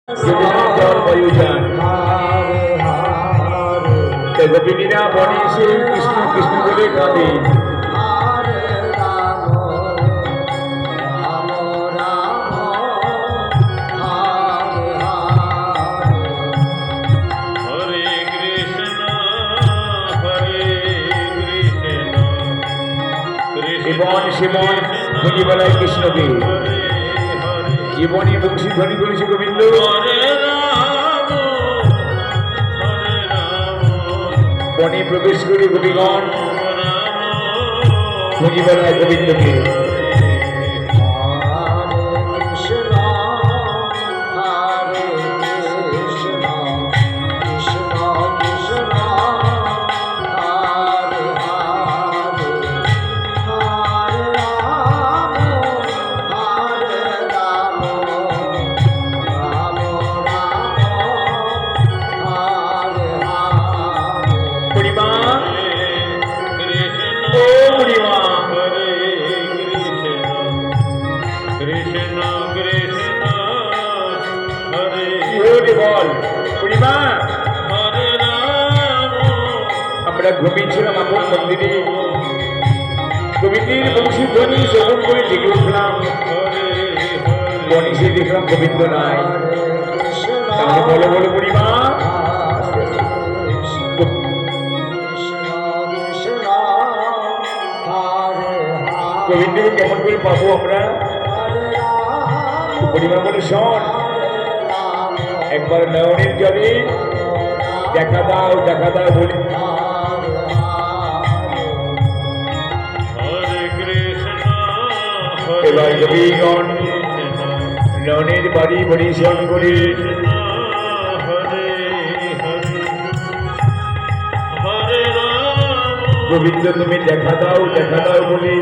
জল বায়ুযান গোপিনীরা বনে এসে কৃষ্ণ কৃষ্ণ বলে কাঁদে। জীবন শিবন খুঁজি বেলায় কৃষ্ণকে জীবনী বংশী ধ্বনি করেছে গোবিন্দ। বনে প্রবেশ করে গোপীগণ খুঁজি বেলায় গোবিন্দকে। আমরা ঘুমিয়েছিলাম আপন মন্দিরে, গোবিন্দের বংশী ধ্বনি শ্রবণ করে জেগে উঠলাম। বনিশে দেখলাম গোবিন্দ নাই। তাহলে বলো বলো পরিমা, গোবিন্দকে কেমন করে পাবো আমরা? পরিমা বলে শোন, একবার নয়নের জলে দেখা দাও বলে এবার গোপীগণ নয়নের বাড়ি পরিশ্রম করে গোবিন্দ তুমি দেখা দাও বলে